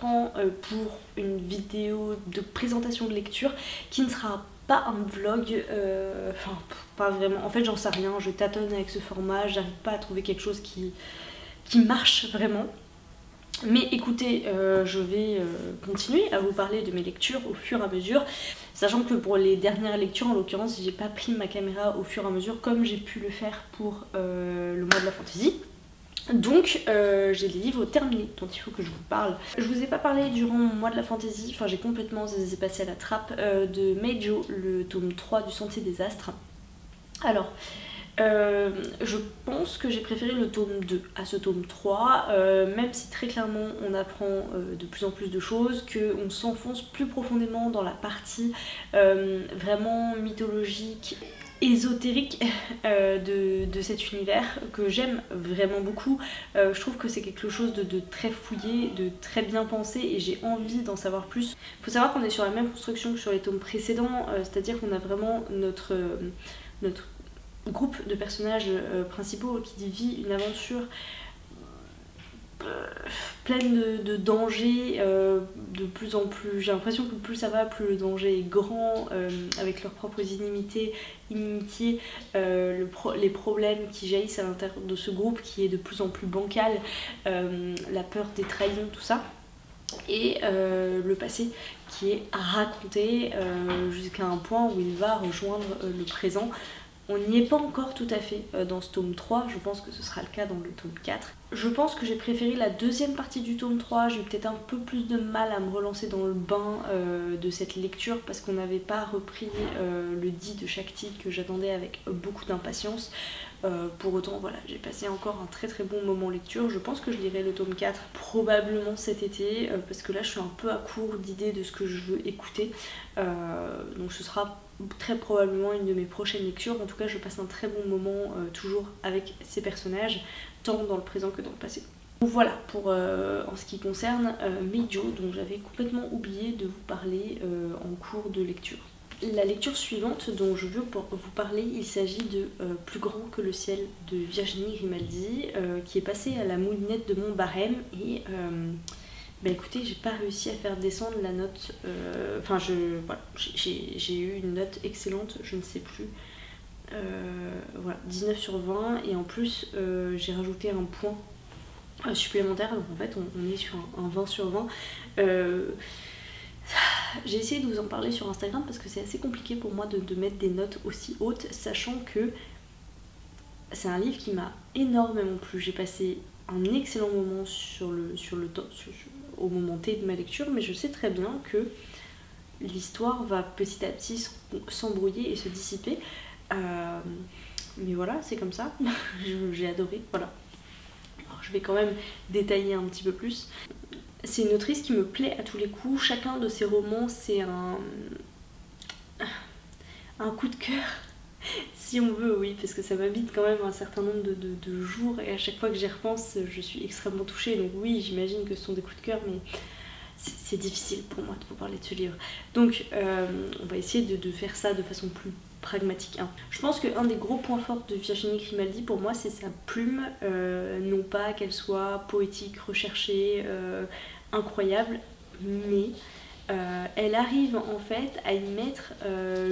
prends pour une vidéo de présentation de lecture qui ne sera pas un vlog, enfin pas vraiment, en fait j'en sais rien, je tâtonne avec ce format, j'arrive pas à trouver quelque chose qui marche vraiment. Mais écoutez, je vais continuer à vous parler de mes lectures au fur et à mesure, sachant que pour les dernières lectures en l'occurrence j'ai pas pris ma caméra au fur et à mesure comme j'ai pu le faire pour le mois de la fantaisie. Donc j'ai les livres terminés dont il faut que je vous parle. Je vous ai pas parlé durant mon mois de la fantaisie, enfin j'ai complètement passé à la trappe de Meijo, le tome 3 du Sentier des Astres. Alors je pense que j'ai préféré le tome 2 à ce tome 3, même si très clairement on apprend de plus en plus de choses, qu'on s'enfonce plus profondément dans la partie vraiment mythologique, ésotérique de cet univers que j'aime vraiment beaucoup. Je trouve que c'est quelque chose de très fouillé, de très bien pensé et j'ai envie d'en savoir plus. Faut savoir qu'on est sur la même construction que sur les tomes précédents, c'est-à-dire qu'on a vraiment notre groupe de personnages principaux qui vit une aventure pleine de dangers, de plus en plus, j'ai l'impression que plus ça va, plus le danger est grand, avec leurs propres inimitiés, les problèmes qui jaillissent à l'intérieur de ce groupe qui est de plus en plus bancal, la peur des trahisons, tout ça, et le passé qui est à raconter jusqu'à un point où il va rejoindre le présent. On n'y est pas encore tout à fait dans ce tome 3, je pense que ce sera le cas dans le tome 4. Je pense que j'ai préféré la deuxième partie du tome 3, j'ai eu peut-être un peu plus de mal à me relancer dans le bain de cette lecture parce qu'on n'avait pas repris le dit de chaque titre que j'attendais avec beaucoup d'impatience. Pour autant voilà, j'ai passé encore un très bon moment lecture. Je pense que je lirai le tome 4 probablement cet été parce que là je suis un peu à court d'idées de ce que je veux écouter, donc ce sera très probablement une de mes prochaines lectures. En tout cas je passe un très bon moment toujours avec ces personnages, tant dans le présent que dans le passé. Donc voilà pour en ce qui concerne Meijo, dont j'avais complètement oublié de vous parler en cours de lecture. La lecture suivante dont je veux vous parler, il s'agit de Plus grand que le ciel de Virginie Grimaldi, qui est passée à la moulinette de mon barème et bah écoutez, j'ai pas réussi à faire descendre la note, enfin voilà, j'ai eu une note excellente, je ne sais plus, voilà, 19 sur 20 et en plus j'ai rajouté un point supplémentaire, donc en fait on est sur un 20 sur 20. J'ai essayé de vous en parler sur Instagram parce que c'est assez compliqué pour moi de mettre des notes aussi hautes, sachant que c'est un livre qui m'a énormément plu. J'ai passé un excellent moment au moment T de ma lecture, mais je sais très bien que l'histoire va petit à petit s'embrouiller et se dissiper. Mais voilà, c'est comme ça. J'ai adoré, voilà. Alors, je vais quand même détailler un petit peu plus. C'est une autrice qui me plaît à tous les coups. Chacun de ses romans, c'est un coup de cœur, si on veut, oui, parce que ça m'habite quand même un certain nombre de jours et à chaque fois que j'y repense, je suis extrêmement touchée. Donc oui, j'imagine que ce sont des coups de cœur, mais c'est difficile pour moi de vous parler de ce livre. Donc on va essayer de faire ça de façon plus pragmatique. Je pense qu'un des gros points forts de Virginie Grimaldi pour moi, c'est sa plume, non pas qu'elle soit poétique, recherchée, incroyable, mais elle arrive en fait à y mettre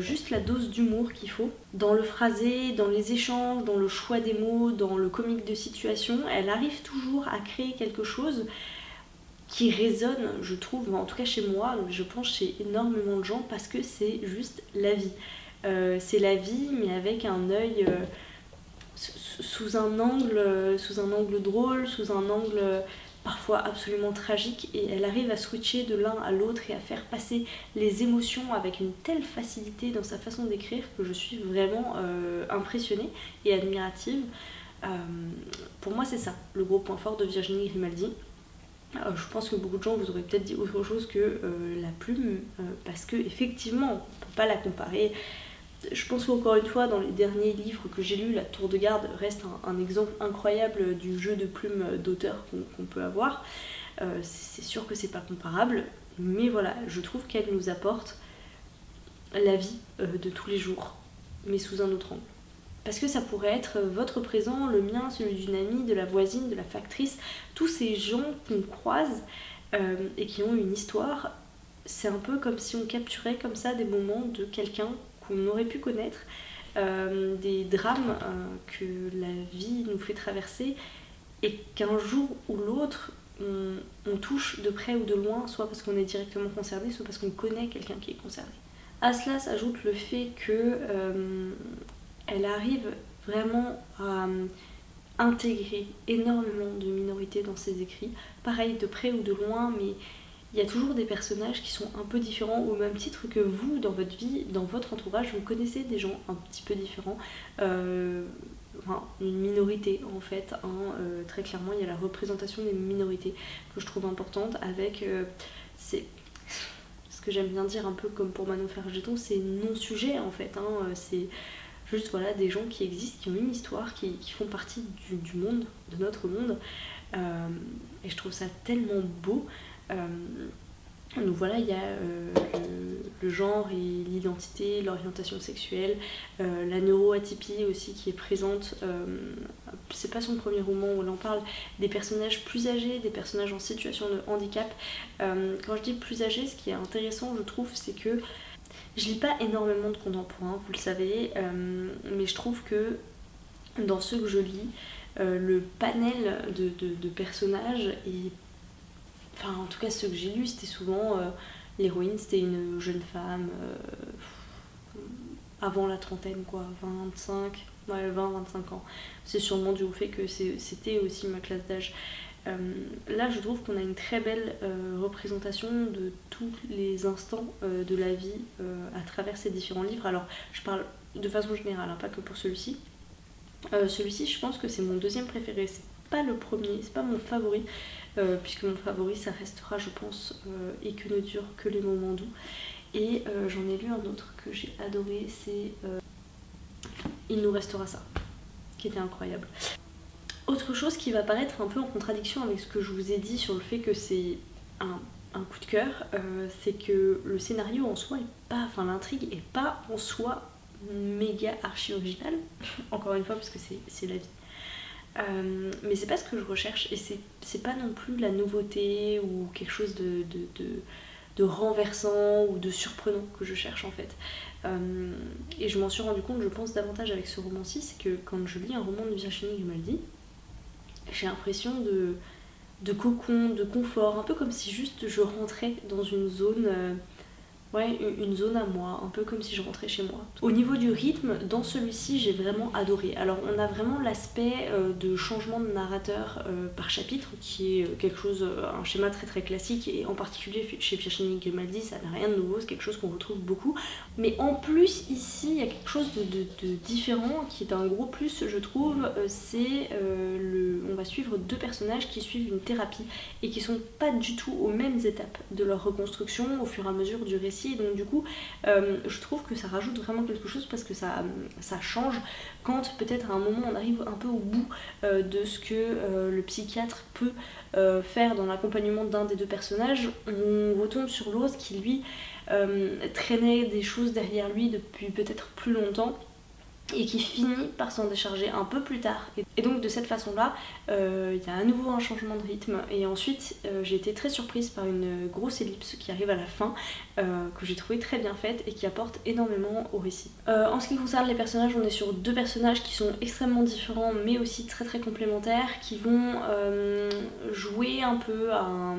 juste la dose d'humour qu'il faut. Dans le phrasé, dans les échanges, dans le choix des mots, dans le comique de situation, elle arrive toujours à créer quelque chose qui résonne, je trouve, en tout cas chez moi, je pense chez énormément de gens, parce que c'est juste la vie. C'est la vie, mais avec un œil sous un angle drôle, sous un angle parfois absolument tragique, et elle arrive à switcher de l'un à l'autre et à faire passer les émotions avec une telle facilité dans sa façon d'écrire que je suis vraiment impressionnée et admirative. Pour moi c'est ça, le gros point fort de Virginie Grimaldi. Je pense que beaucoup de gens vous auraient peut-être dit autre chose que la plume, parce que effectivement on ne peut pas la comparer. Je pense qu'encore une fois, dans les derniers livres que j'ai lus, La Tour de Garde reste un exemple incroyable du jeu de plume d'auteur qu'on peut avoir. C'est sûr que c'est pas comparable, mais voilà, je trouve qu'elle nous apporte la vie de tous les jours, mais sous un autre angle. Parce que ça pourrait être votre présent, le mien, celui d'une amie, de la voisine, de la factrice, tous ces gens qu'on croise et qui ont une histoire. C'est un peu comme si on capturait comme ça des moments de quelqu'un qu'on aurait pu connaître, des drames que la vie nous fait traverser et qu'un jour ou l'autre on touche de près ou de loin, soit parce qu'on est directement concerné, soit parce qu'on connaît quelqu'un qui est concerné. À cela s'ajoute le fait que elle arrive vraiment à intégrer énormément de minorités dans ses écrits, pareil de près ou de loin, mais il y a toujours des personnages qui sont un peu différents, au même titre que vous, dans votre vie, dans votre entourage, vous connaissez des gens un petit peu différents, enfin, une minorité en fait, hein, très clairement il y a la représentation des minorités que je trouve importante avec, c'est ce que j'aime bien dire un peu comme pour Manon Fergeton, c'est non-sujet en fait, hein, c'est juste voilà, des gens qui existent, qui ont une histoire, qui font partie du monde, de notre monde, et je trouve ça tellement beau. Donc voilà, il y a le genre et l'identité, l'orientation sexuelle, la neuroatypie aussi qui est présente. C'est pas son premier roman où elle en parle, des personnages plus âgés, des personnages en situation de handicap. Quand je dis plus âgés, ce qui est intéressant je trouve, c'est que je lis pas énormément de contemporains, vous le savez, mais je trouve que dans ceux que je lis, le panel de personnages est... Enfin, en tout cas, ceux que j'ai lus, c'était souvent l'héroïne, c'était une jeune femme avant la trentaine, quoi, 25, ouais, 20-25 ans. C'est sûrement dû au fait que c'était aussi ma classe d'âge. Là, je trouve qu'on a une très belle représentation de tous les instants de la vie à travers ces différents livres. Alors, je parle de façon générale, hein, pas que pour celui-ci. Celui-ci, je pense que c'est mon deuxième préféré. C'est pas le premier, c'est pas mon favori. Puisque mon favori ça restera je pense Et que ne durent que les moments doux, et j'en ai lu un autre que j'ai adoré, c'est Il nous restera ça, qui était incroyable. Autre chose qui va paraître un peu en contradiction avec ce que je vous ai dit sur le fait que c'est un coup de cœur, c'est que le scénario en soi est pas, enfin l'intrigue est pas en soi méga archi originale, encore une fois parce que c'est la vie. Mais c'est pas ce que je recherche, et c'est pas non plus la nouveauté ou quelque chose de renversant ou de surprenant que je cherche en fait. Et je m'en suis rendu compte, je pense, davantage avec ce roman-ci, c'est que quand je lis un roman de Virginie Grimaldi, j'ai l'impression de cocon, de confort, un peu comme si juste je rentrais dans une zone... Ouais, une zone à moi, un peu comme si je rentrais chez moi. Au niveau du rythme, dans celui-ci, j'ai vraiment adoré. Alors, on a vraiment l'aspect de changement de narrateur par chapitre, qui est quelque chose, un schéma très très classique, et en particulier chez Virginie Grimaldi, ça n'a rien de nouveau, c'est quelque chose qu'on retrouve beaucoup. Mais en plus, ici, il y a quelque chose de différent, qui est un gros plus, je trouve, c'est on va suivre deux personnages qui suivent une thérapie, et qui sont pas du tout aux mêmes étapes de leur reconstruction au fur et à mesure du récit. Et donc du coup je trouve que ça rajoute vraiment quelque chose, parce que ça change quand peut-être à un moment on arrive un peu au bout de ce que le psychiatre peut faire dans l'accompagnement d'un des deux personnages. On retombe sur l'autre qui lui traînait des choses derrière lui depuis peut-être plus longtemps et qui finit par s'en décharger un peu plus tard. Et donc de cette façon-là, il y a à nouveau un changement de rythme. Et ensuite, j'ai été très surprise par une grosse ellipse qui arrive à la fin, que j'ai trouvé très bien faite et qui apporte énormément au récit. En ce qui concerne les personnages, on est sur deux personnages qui sont extrêmement différents, mais aussi très très complémentaires, qui vont jouer un peu à un...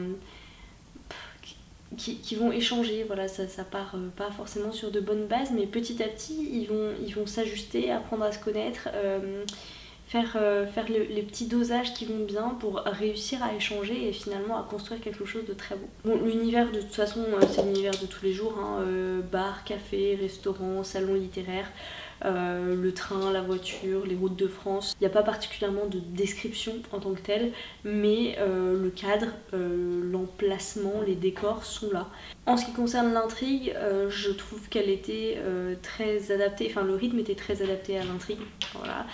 Qui vont échanger, voilà, ça part pas forcément sur de bonnes bases, mais petit à petit ils vont s'ajuster, apprendre à se connaître, faire les petits dosages qui vont bien pour réussir à échanger et finalement à construire quelque chose de très beau. Bon, l'univers de toute façon c'est l'univers de tous les jours, hein, bar, café, restaurant, salon littéraire, le train, la voiture, les routes de France. Il n'y a pas particulièrement de description en tant que telle, mais le cadre, l'emplacement, les décors sont là. En ce qui concerne l'intrigue, je trouve qu'elle était très adaptée, enfin le rythme était très adapté à l'intrigue, voilà.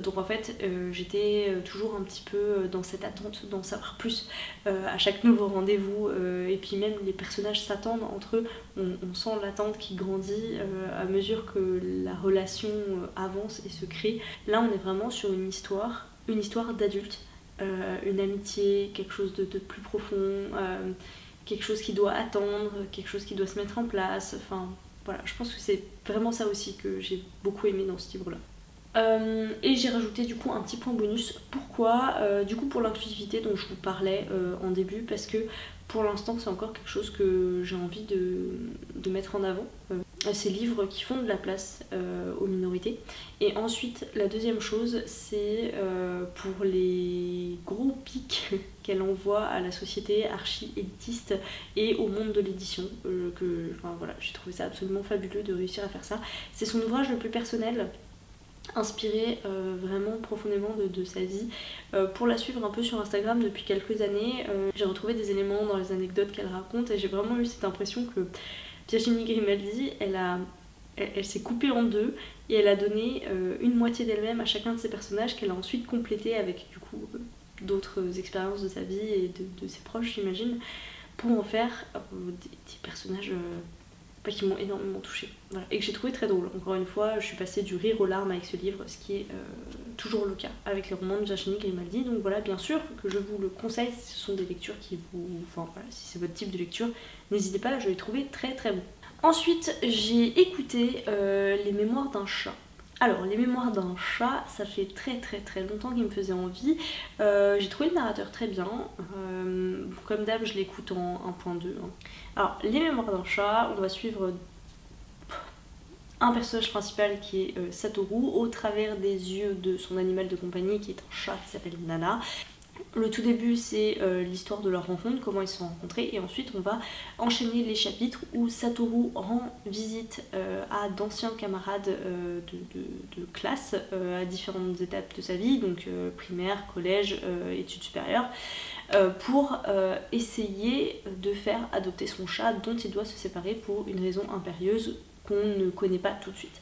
Donc en fait j'étais toujours un petit peu dans cette attente d'en savoir plus à chaque nouveau rendez-vous, et puis même les personnages s'attendent entre eux, on sent l'attente qui grandit à mesure que la relation avance et se crée. Là on est vraiment sur une histoire d'adulte une amitié, quelque chose de plus profond, quelque chose qui doit attendre, quelque chose qui doit se mettre en place. Enfin voilà, je pense que c'est vraiment ça aussi que j'ai beaucoup aimé dans ce livre-là. Et j'ai rajouté du coup un petit point bonus. Pourquoi du coup pour l'inclusivité dont je vous parlais en début, parce que pour l'instant c'est encore quelque chose que j'ai envie de mettre en avant. Ces livres qui font de la place aux minorités. Et ensuite la deuxième chose c'est pour les gros pics qu'elle envoie à la société archi-élitiste et au monde de l'édition. Enfin, voilà, j'ai trouvé ça absolument fabuleux de réussir à faire ça. C'est son ouvrage le plus personnel, inspirée vraiment profondément de sa vie. Pour la suivre un peu sur Instagram depuis quelques années, j'ai retrouvé des éléments dans les anecdotes qu'elle raconte et j'ai vraiment eu cette impression que Virginie Grimaldi, elle s'est coupée en deux et elle a donné une moitié d'elle-même à chacun de ses personnages qu'elle a ensuite complété avec du coup d'autres expériences de sa vie et de ses proches, j'imagine, pour en faire des personnages qui m'ont énormément touchée. Voilà. Et que j'ai trouvé très drôle. Encore une fois, je suis passée du rire aux larmes avec ce livre, ce qui est toujours le cas avec les romans de Virginie Grimaldi. Donc voilà, bien sûr que je vous le conseille, ce sont des lectures qui vous... Enfin voilà, si c'est votre type de lecture, n'hésitez pas, je l'ai trouvé très très bon. Ensuite, j'ai écouté Les Mémoires d'un chat. Alors, Les Mémoires d'un chat, ça fait très très très longtemps qu'il me faisait envie. J'ai trouvé le narrateur très bien. Comme d'hab, je l'écoute en 1.2. Hein. Alors, Les Mémoires d'un chat, on va suivre un personnage principal qui est Satoru au travers des yeux de son animal de compagnie qui est un chat qui s'appelle Nana. Le tout début c'est l'histoire de leur rencontre, comment ils se sont rencontrés, et ensuite on va enchaîner les chapitres où Satoru rend visite à d'anciens camarades de classe à différentes étapes de sa vie, donc primaire, collège, études supérieures, pour essayer de faire adopter son chat dont il doit se séparer pour une raison impérieuse qu'on ne connaît pas tout de suite.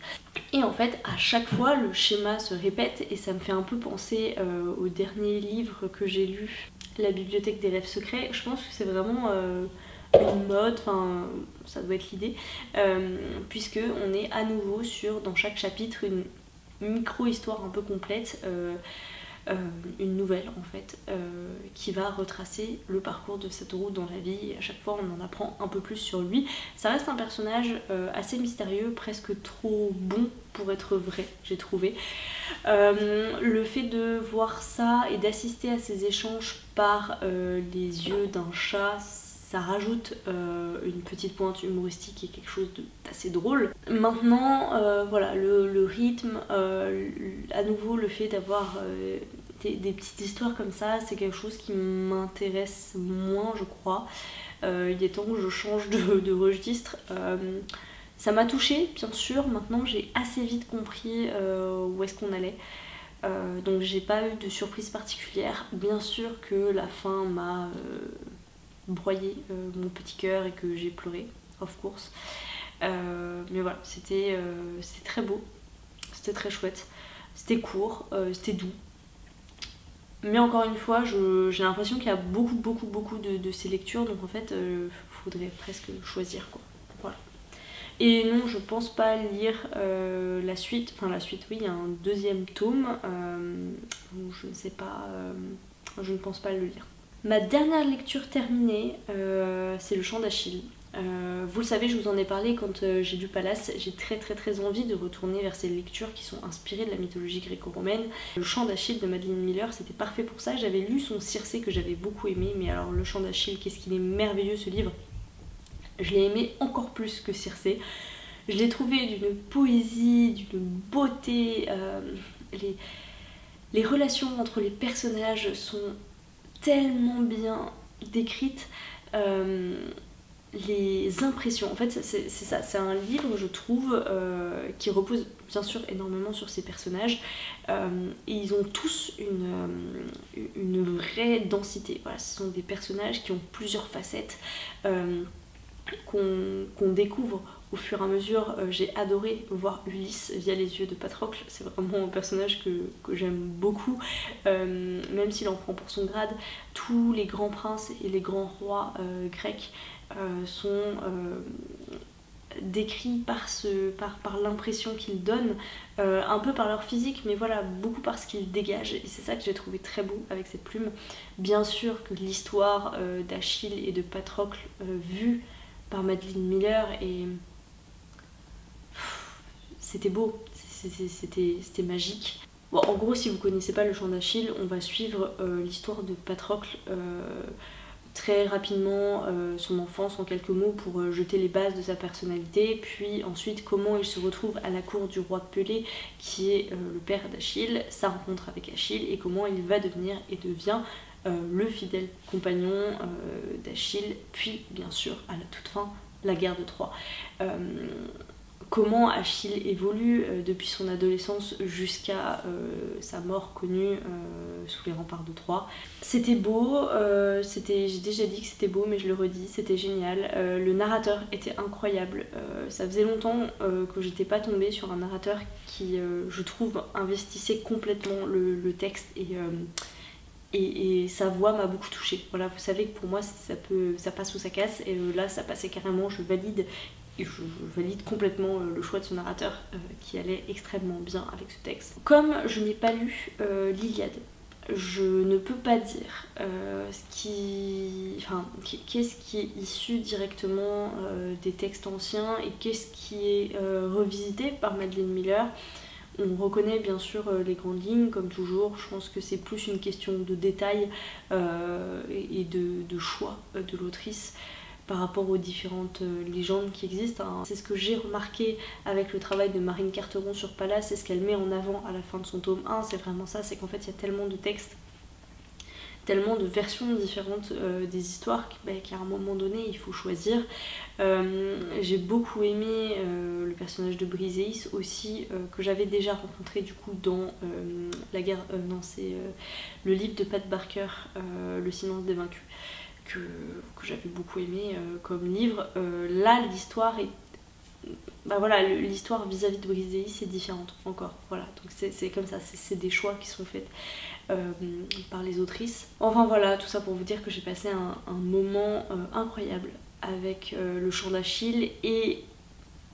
Et en fait, à chaque fois, le schéma se répète et ça me fait un peu penser au dernier livre que j'ai lu, La bibliothèque des rêves secrets. Je pense que c'est vraiment une mode, enfin ça doit être l'idée, puisque on est à nouveau sur, dans chaque chapitre, une micro-histoire un peu complète, une nouvelle en fait, qui va retracer le parcours de Satoru dans la vie, et à chaque fois on en apprend un peu plus sur lui. Ça reste un personnage assez mystérieux, presque trop bon pour être vrai, j'ai trouvé. Le fait de voir ça et d'assister à ces échanges par les yeux d'un chat, ça rajoute une petite pointe humoristique et quelque chose d'assez drôle. Maintenant, voilà, le rythme, à nouveau le fait d'avoir des petites histoires comme ça, c'est quelque chose qui m'intéresse moins, je crois. Il est temps que je change de registre. Ça m'a touchée, bien sûr. Maintenant, j'ai assez vite compris où est-ce qu'on allait. Donc j'ai pas eu de surprise particulière. Bien sûr que la fin m'a broyé mon petit cœur et que j'ai pleuré, of course. Mais voilà, c'était très beau, c'était très chouette, c'était court, c'était doux. Mais encore une fois, j'ai l'impression qu'il y a beaucoup de ces lectures, donc en fait, faudrait presque choisir quoi. Voilà. Et non, je pense pas lire la suite. Enfin, la suite, oui, il y a un deuxième tome. Je ne sais pas, je ne pense pas le lire. Ma dernière lecture terminée, c'est Le Chant d'Achille. Vous le savez, je vous en ai parlé quand j'ai lu Pallas. J'ai très envie de retourner vers ces lectures qui sont inspirées de la mythologie gréco-romaine. Le Chant d'Achille de Madeline Miller, c'était parfait pour ça. J'avais lu son Circé que j'avais beaucoup aimé, mais alors Le Chant d'Achille, qu'est-ce qu'il est merveilleux ce livre. Je l'ai aimé encore plus que Circé. Je l'ai trouvé d'une poésie, d'une beauté. Les relations entre les personnages sont tellement bien décrites. Les impressions, en fait c'est ça, c'est un livre je trouve qui repose bien sûr énormément sur ces personnages et ils ont tous une vraie densité. Voilà, ce sont des personnages qui ont plusieurs facettes qu'on découvre au fur et à mesure. J'ai adoré voir Ulysse via les yeux de Patrocle, c'est vraiment un personnage que j'aime beaucoup, même s'il en prend pour son grade. Tous les grands princes et les grands rois grecs sont décrits par l'impression qu'ils donnent, un peu par leur physique, mais voilà, beaucoup par ce qu'ils dégagent, et c'est ça que j'ai trouvé très beau avec cette plume. Bien sûr que l'histoire d'Achille et de Patrocle vue par Madeline Miller, et c'était beau, c'était magique. Bon, en gros, si vous connaissez pas le chant d'Achille, on va suivre l'histoire de Patrocle très rapidement, son enfance en quelques mots pour jeter les bases de sa personnalité, puis ensuite comment il se retrouve à la cour du roi Pelée qui est le père d'Achille, sa rencontre avec Achille et comment il va devenir et devient le fidèle compagnon d'Achille, puis bien sûr à la toute fin la guerre de Troie. Comment Achille évolue depuis son adolescence jusqu'à sa mort connue sous les remparts de Troie. C'était beau, j'ai déjà dit que c'était beau mais je le redis, c'était génial. Le narrateur était incroyable, ça faisait longtemps que j'étais pas tombée sur un narrateur qui, je trouve, investissait complètement le texte et sa voix m'a beaucoup touchée. Voilà, vous savez que pour moi ça passe ou ça casse, et là ça passait carrément, je valide. Et je valide complètement le choix de ce narrateur qui allait extrêmement bien avec ce texte. Comme je n'ai pas lu l'Iliade, je ne peux pas dire qu'est-ce qui est issu directement des textes anciens et qu'est-ce qui est revisité par Madeline Miller. On reconnaît bien sûr les grandes lignes, comme toujours. Je pense que c'est plus une question de détail et de choix de l'autrice par rapport aux différentes légendes qui existent. C'est ce que j'ai remarqué avec le travail de Marine Carteron sur Pallas, c'est ce qu'elle met en avant à la fin de son tome 1, c'est vraiment ça, c'est qu'en fait il y a tellement de textes, tellement de versions différentes des histoires qu'à un moment donné il faut choisir. J'ai beaucoup aimé le personnage de Briseis aussi, que j'avais déjà rencontré du coup dans la guerre, c'est le livre de Pat Barker, Le silence des vaincus, que j'avais beaucoup aimé comme livre. Là l'histoire est... l'histoire vis-à-vis de Briseis est différente encore, voilà, donc c'est comme ça, c'est des choix qui sont faits par les autrices. Enfin voilà, tout ça pour vous dire que j'ai passé un moment incroyable avec le chant d'Achille, et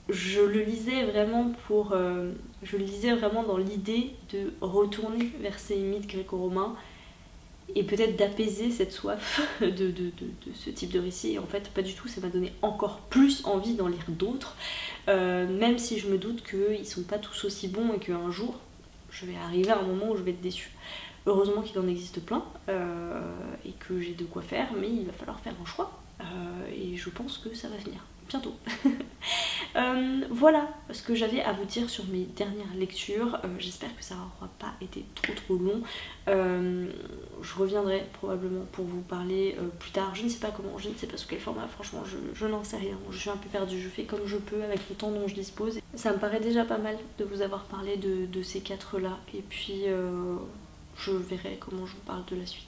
je le lisais vraiment dans l'idée de retourner vers ces mythes gréco-romains et peut-être d'apaiser cette soif de ce type de récit. Et en fait pas du tout, ça m'a donné encore plus envie d'en lire d'autres, même si je me doute qu'ils sont pas tous aussi bons et qu'un jour je vais arriver à un moment où je vais être déçue. Heureusement qu'il en existe plein et que j'ai de quoi faire, mais il va falloir faire un choix et je pense que ça va venir bientôt. Voilà ce que j'avais à vous dire sur mes dernières lectures. J'espère que ça n'aura pas été trop long. Je reviendrai probablement pour vous parler plus tard. Je ne sais pas comment, je ne sais pas sous quel format, franchement je n'en sais rien. Je suis un peu perdue, je fais comme je peux avec le temps dont je dispose. Ça me paraît déjà pas mal de vous avoir parlé de ces 4 là, et puis je verrai comment je vous parle de la suite.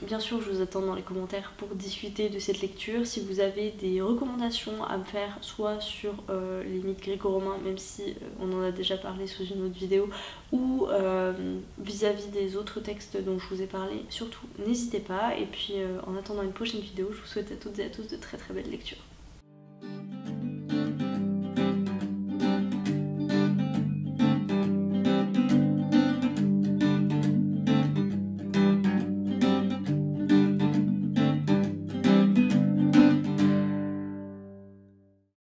Bien sûr, je vous attends dans les commentaires pour discuter de cette lecture. Si vous avez des recommandations à me faire, soit sur les mythes gréco-romains, même si on en a déjà parlé sous une autre vidéo, ou vis-à-vis des autres textes dont je vous ai parlé, surtout n'hésitez pas. Et puis en attendant une prochaine vidéo, je vous souhaite à toutes et à tous de très belles lectures.